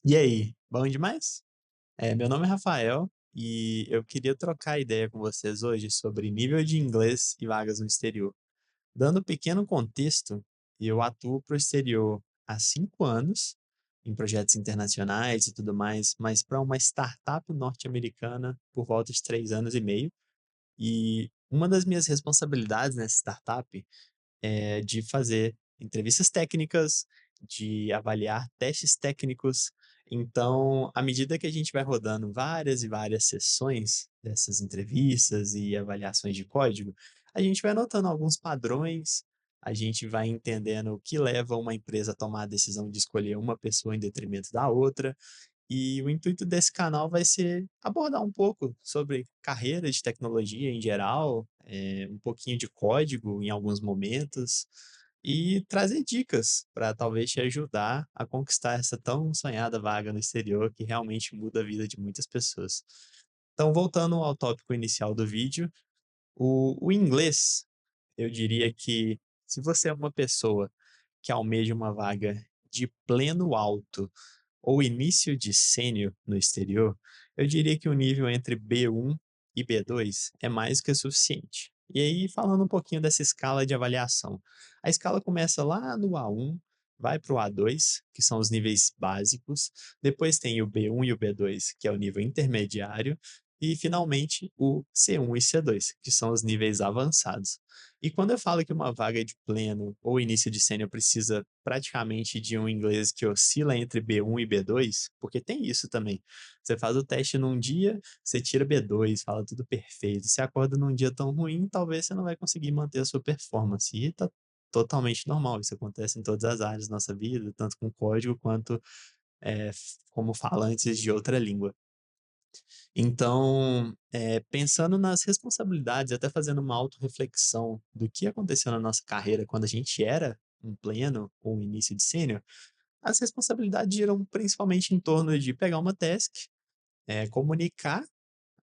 E aí, bom demais? Meu nome é Rafael e eu queria trocar ideia com vocês hoje sobre nível de inglês e vagas no exterior. Dando um pequeno contexto, eu atuo para o exterior há 5 anos, em projetos internacionais e tudo mais, mas para uma startup norte-americana por volta de 3 anos e meio. E uma das minhas responsabilidades nessa startup de fazer entrevistas técnicas, de avaliar testes técnicos. Então, à medida que a gente vai rodando várias e várias sessões dessas entrevistas e avaliações de código, a gente vai notando alguns padrões, a gente vai entendendo o que leva uma empresa a tomar a decisão de escolher uma pessoa em detrimento da outra, e o intuito desse canal vai ser abordar um pouco sobre carreira de tecnologia em geral, um pouquinho de código em alguns momentos, e trazer dicas para talvez te ajudar a conquistar essa tão sonhada vaga no exterior que realmente muda a vida de muitas pessoas. Então, voltando ao tópico inicial do vídeo, o inglês, eu diria que se você é uma pessoa que almeja uma vaga de pleno alto ou início de sênior no exterior, eu diria que o nível entre B1 e B2 é mais que o suficiente. E aí, falando um pouquinho dessa escala de avaliação. A escala começa lá no A1, vai para o A2, que são os níveis básicos, depois tem o B1 e o B2, que é o nível intermediário, e finalmente o C1 e C2, que são os níveis avançados. E quando eu falo que uma vaga de pleno ou início de sênior precisa praticamente de um inglês que oscila entre B1 e B2, porque tem isso também. Você faz o teste num dia, você tira B2, fala tudo perfeito. Você acorda num dia tão ruim, talvez você não vai conseguir manter a sua performance. E tá totalmente normal, isso acontece em todas as áreas da nossa vida, tanto com código quanto como falantes de outra língua. Então, pensando nas responsabilidades, até fazendo uma autorreflexão do que aconteceu na nossa carreira quando a gente era um pleno ou um início de sênior, as responsabilidades giram principalmente em torno de pegar uma task, comunicar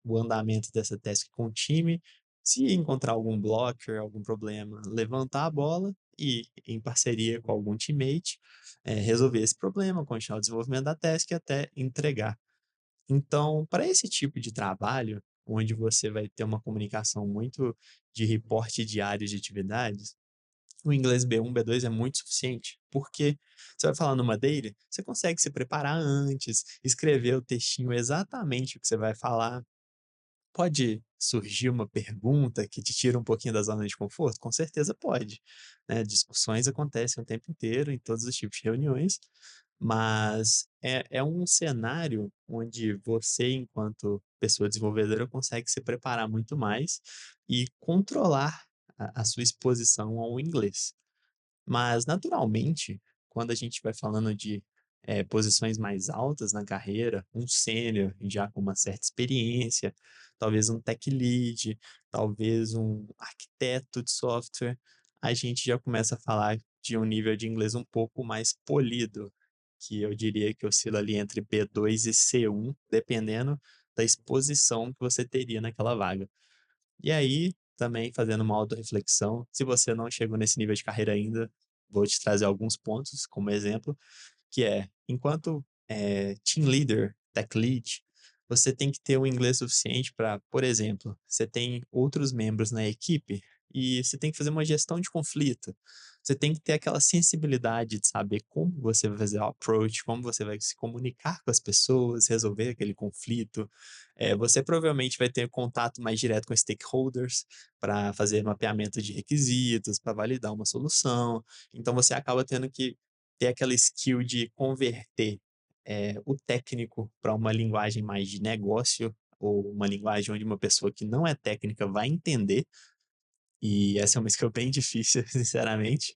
o andamento dessa task com o time, se encontrar algum blocker, algum problema, levantar a bola e, em parceria com algum teammate, resolver esse problema, continuar o desenvolvimento da task até entregar. Então, para esse tipo de trabalho, onde você vai ter uma comunicação muito de reporte diário de atividades, o inglês B1, B2 é muito suficiente, porque você vai falar numa daily, você consegue se preparar antes, escrever o textinho exatamente o que você vai falar. Pode surgir uma pergunta que te tira um pouquinho da zona de conforto? Com certeza pode, né, discussões acontecem o tempo inteiro em todos os tipos de reuniões, mas é um cenário onde você, enquanto pessoa desenvolvedora, consegue se preparar muito mais e controlar a sua exposição ao inglês. Mas, naturalmente, quando a gente vai falando de, posições mais altas na carreira, um sênior já com uma certa experiência, talvez um tech lead, talvez um arquiteto de software, a gente já começa a falar de um nível de inglês um pouco mais polido, que eu diria que oscila ali entre B2 e C1, dependendo da exposição que você teria naquela vaga. E aí, também fazendo uma autorreflexão, se você não chegou nesse nível de carreira ainda, vou te trazer alguns pontos como exemplo, que é, enquanto, team leader, tech lead, você tem que ter o inglês suficiente para, por exemplo, você tem outros membros na equipe e você tem que fazer uma gestão de conflito. Você tem que ter aquela sensibilidade de saber como você vai fazer o approach, como você vai se comunicar com as pessoas, resolver aquele conflito. Você provavelmente vai ter contato mais direto com stakeholders para fazer mapeamento de requisitos, para validar uma solução. Então você acaba tendo que ter aquela skill de converter, o técnico para uma linguagem mais de negócio, ou uma linguagem onde uma pessoa que não é técnica vai entender, e essa é uma skill bem difícil, sinceramente.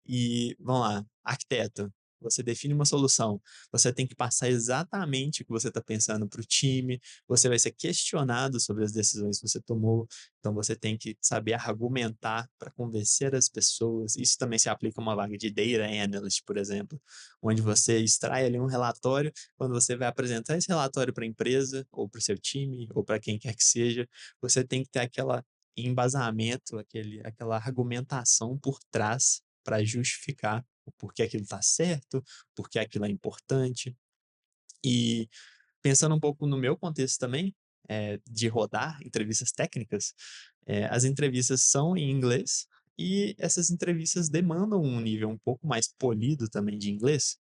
E vamos lá, arquiteto, você define uma solução, você tem que passar exatamente o que você está pensando para o time, você vai ser questionado sobre as decisões que você tomou, então você tem que saber argumentar para convencer as pessoas. Isso também se aplica a uma vaga de data analyst, por exemplo, onde você extrai ali um relatório, quando você vai apresentar esse relatório para a empresa, ou para o seu time, ou para quem quer que seja, você tem que ter aquela embasamento, aquela argumentação por trás para justificar o porquê aquilo está certo, porque aquilo é importante. E pensando um pouco no meu contexto também, de rodar entrevistas técnicas, as entrevistas são em inglês e essas entrevistas demandam um nível um pouco mais polido também de inglês,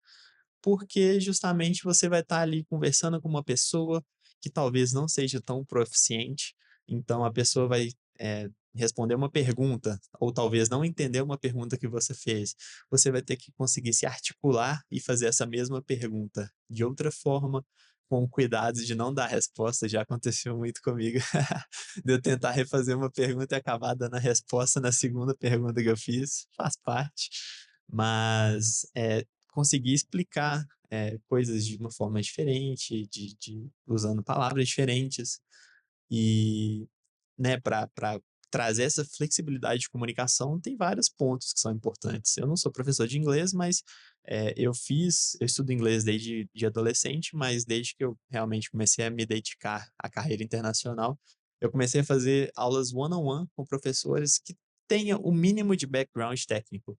porque justamente você vai estar ali conversando com uma pessoa que talvez não seja tão proficiente, então a pessoa vai, responder uma pergunta, ou talvez não entender uma pergunta que você fez. Você vai ter que conseguir se articular e fazer essa mesma pergunta de outra forma, com cuidado de não dar resposta, já aconteceu muito comigo, de eu tentar refazer uma pergunta e acabar dando a resposta na segunda pergunta que eu fiz, faz parte, mas, conseguir explicar, coisas de uma forma diferente, de usando palavras diferentes, e, né, para trazer essa flexibilidade de comunicação, tem vários pontos que são importantes. Eu não sou professor de inglês, mas, eu estudo inglês desde de adolescente, mas desde que eu realmente comecei a me dedicar à carreira internacional, eu comecei a fazer aulas one on one com professores que tenham o mínimo de background técnico,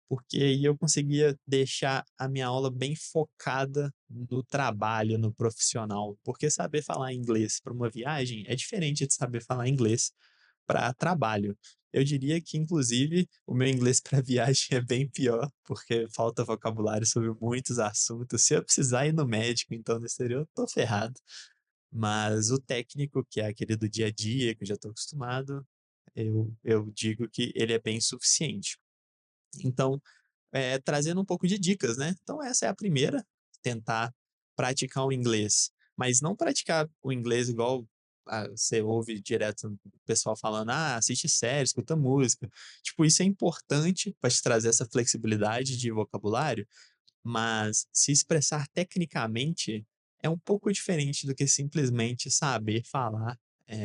porque aí eu conseguia deixar a minha aula bem focada no trabalho, no profissional, porque saber falar inglês para uma viagem é diferente de saber falar inglês para trabalho. Eu diria que, inclusive, o meu inglês para viagem é bem pior, porque falta vocabulário sobre muitos assuntos. Se eu precisar ir no médico, então, no exterior, eu tô ferrado. Mas o técnico, que é aquele do dia a dia, que eu já estou acostumado, eu digo que ele é bem suficiente. Então, trazendo um pouco de dicas, né. Então essa é a primeira, tentar praticar o inglês, mas não praticar o inglês igual, você ouve direto o pessoal falando: "Ah, assiste série, escuta música". Tipo, isso é importante para te trazer essa flexibilidade de vocabulário, mas se expressar tecnicamente é um pouco diferente do que simplesmente saber falar,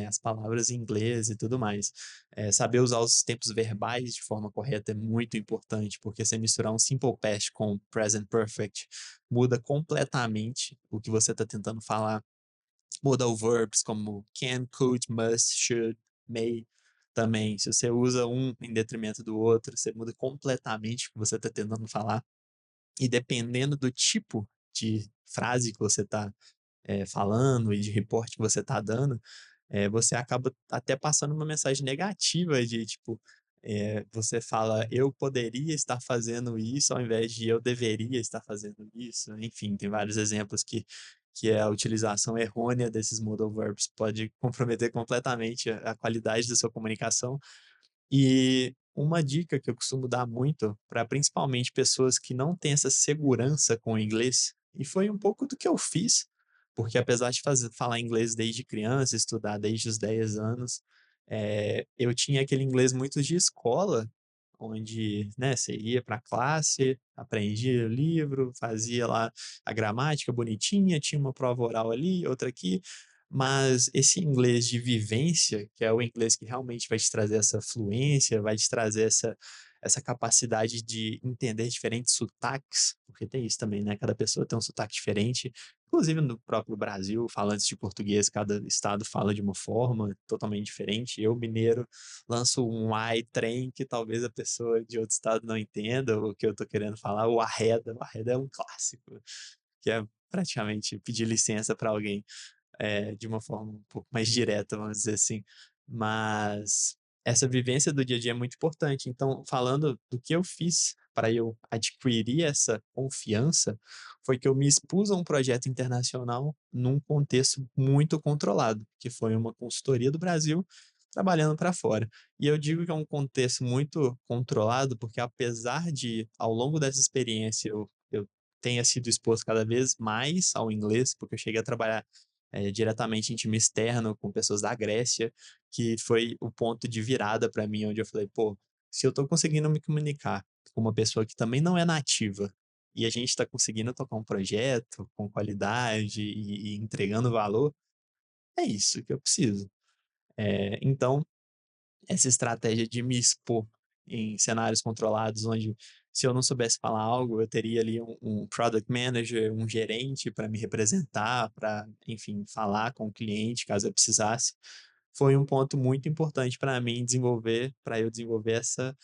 as palavras em inglês e tudo mais. Saber usar os tempos verbais de forma correta é muito importante, porque você misturar um simple past com present perfect muda completamente o que você está tentando falar. Muda o verbs como can, could, must, should, may também. Se você usa um em detrimento do outro, você muda completamente o que você está tentando falar. E dependendo do tipo de frase que você está, falando e de reporte que você está dando, você acaba até passando uma mensagem negativa de tipo, você fala: "Eu poderia estar fazendo isso", ao invés de "Eu deveria estar fazendo isso". Enfim, tem vários exemplos que a utilização errônea desses modal verbs pode comprometer completamente a qualidade da sua comunicação. E uma dica que eu costumo dar muito para principalmente pessoas que não têm essa segurança com o inglês, e foi um pouco do que eu fiz, porque apesar de falar inglês desde criança, estudar desde os 10 anos, eu tinha aquele inglês muito de escola, onde, né, você ia para a classe, aprendia o livro, fazia lá a gramática bonitinha, tinha uma prova oral ali, outra aqui, mas esse inglês de vivência, que é o inglês que realmente vai te trazer essa fluência, vai te trazer essa capacidade de entender diferentes sotaques, porque tem isso também, né, cada pessoa tem um sotaque diferente, inclusive no próprio Brasil, falantes de português, cada estado fala de uma forma totalmente diferente. Eu, mineiro, lanço um "ai", "trem", que talvez a pessoa de outro estado não entenda o que eu estou querendo falar, o arreda é um clássico, que é praticamente pedir licença para alguém de uma forma um pouco mais direta, vamos dizer assim. Mas essa vivência do dia a dia é muito importante. Então, falando do que eu fiz para eu adquirir essa confiança, foi que eu me expus a um projeto internacional num contexto muito controlado, que foi uma consultoria do Brasil trabalhando para fora. E eu digo que é um contexto muito controlado, porque apesar de, ao longo dessa experiência, eu tenha sido exposto cada vez mais ao inglês, porque eu cheguei a trabalhar diretamente em time externo com pessoas da Grécia, que foi o ponto de virada para mim, onde eu falei: "Pô, se eu estou conseguindo me comunicar com uma pessoa que também não é nativa, e a gente está conseguindo tocar um projeto com qualidade e entregando valor, é isso que eu preciso". Então essa estratégia de me expor em cenários controlados, onde se eu não soubesse falar algo, eu teria ali um product manager, um gerente para me representar, para, enfim, falar com o cliente caso eu precisasse. Foi um ponto muito importante para mim desenvolver, para eu desenvolver essa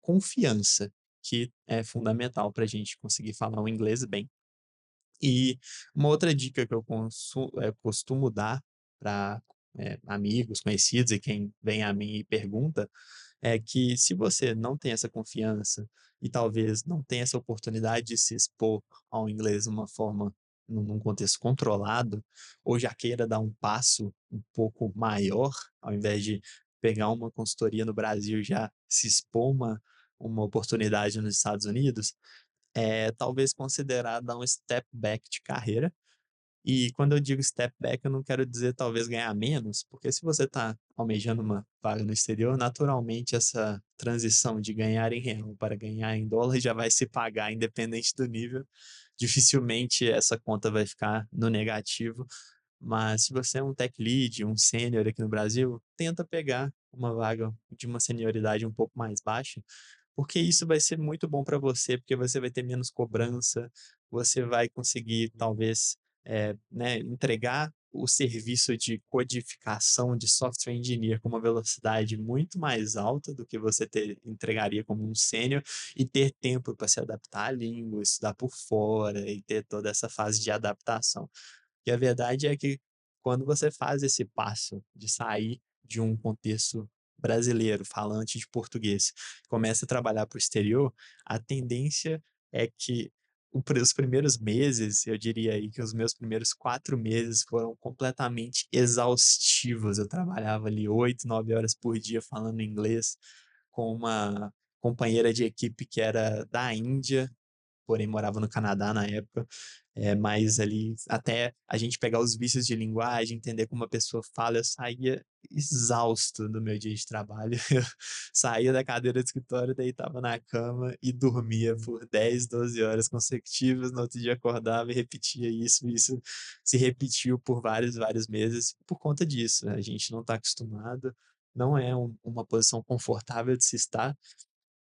confiança. que é fundamental para a gente conseguir falar o inglês bem. E uma outra dica que eu costumo dar para amigos, conhecidos e quem vem a mim e pergunta, é que se você não tem essa confiança e talvez não tenha essa oportunidade de se expor ao inglês de uma forma num contexto controlado, ou já queira dar um passo um pouco maior, ao invés de pegar uma consultoria no Brasil e já se expor uma oportunidade nos Estados Unidos, talvez considerar dar um step back de carreira. E quando eu digo step back, eu não quero dizer talvez ganhar menos, porque se você está almejando uma vaga no exterior, naturalmente essa transição de ganhar em real para ganhar em dólar já vai se pagar independente do nível. Dificilmente essa conta vai ficar no negativo, mas se você é um tech lead, um sênior aqui no Brasil, tenta pegar uma vaga de uma senioridade um pouco mais baixa, porque isso vai ser muito bom para você, porque você vai ter menos cobrança, você vai conseguir talvez, né, entregar o serviço de codificação de software engineer com uma velocidade muito mais alta do que você entregaria como um sênior, e ter tempo para se adaptar à língua, estudar por fora e ter toda essa fase de adaptação. E a verdade é que quando você faz esse passo de sair de um contexto brasileiro, falante de português, começa a trabalhar para o exterior, a tendência é que os primeiros meses, eu diria aí que os meus primeiros 4 meses foram completamente exaustivos. Eu trabalhava ali 8, 9 horas por dia falando inglês com uma companheira de equipe que era da Índia, porém morava no Canadá na época, mas ali até a gente pegar os vícios de linguagem, entender como a pessoa fala, eu saía exausto do meu dia de trabalho. Eu saía da cadeira do escritório, deitava na cama e dormia por 10, 12 horas consecutivas, no outro dia acordava e repetia isso, e isso se repetiu por vários, vários meses por conta disso, né, a gente não está acostumado, não é uma posição confortável de se estar.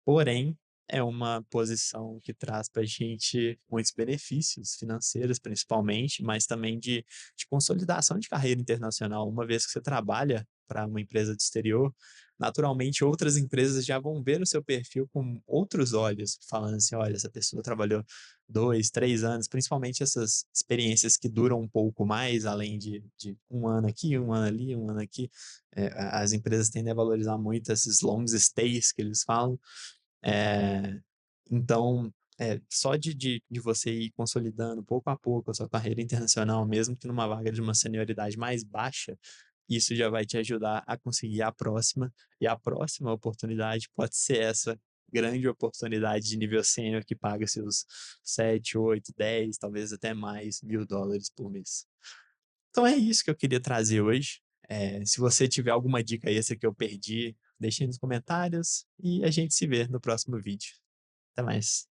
Porém, é uma posição que traz para a gente muitos benefícios financeiros, principalmente, mas também de consolidação de carreira internacional. Uma vez que você trabalha para uma empresa do exterior, naturalmente outras empresas já vão ver o seu perfil com outros olhos, falando assim: olha, essa pessoa trabalhou 2, 3 anos, principalmente essas experiências que duram um pouco mais, além de um ano aqui, um ano ali, um ano aqui. As empresas tendem a valorizar muito esses long stays que eles falam, eh, então, só de você ir consolidando pouco a pouco a sua carreira internacional, mesmo que numa vaga de uma senioridade mais baixa, isso já vai te ajudar a conseguir a próxima, e a próxima oportunidade pode ser essa grande oportunidade de nível sênior que paga seus 7, 8, 10, talvez até mais $1.000 por mês. Então é isso que eu queria trazer hoje. Se você tiver alguma dica extra que eu perdi, deixe aí nos comentários e a gente se vê no próximo vídeo. Até mais.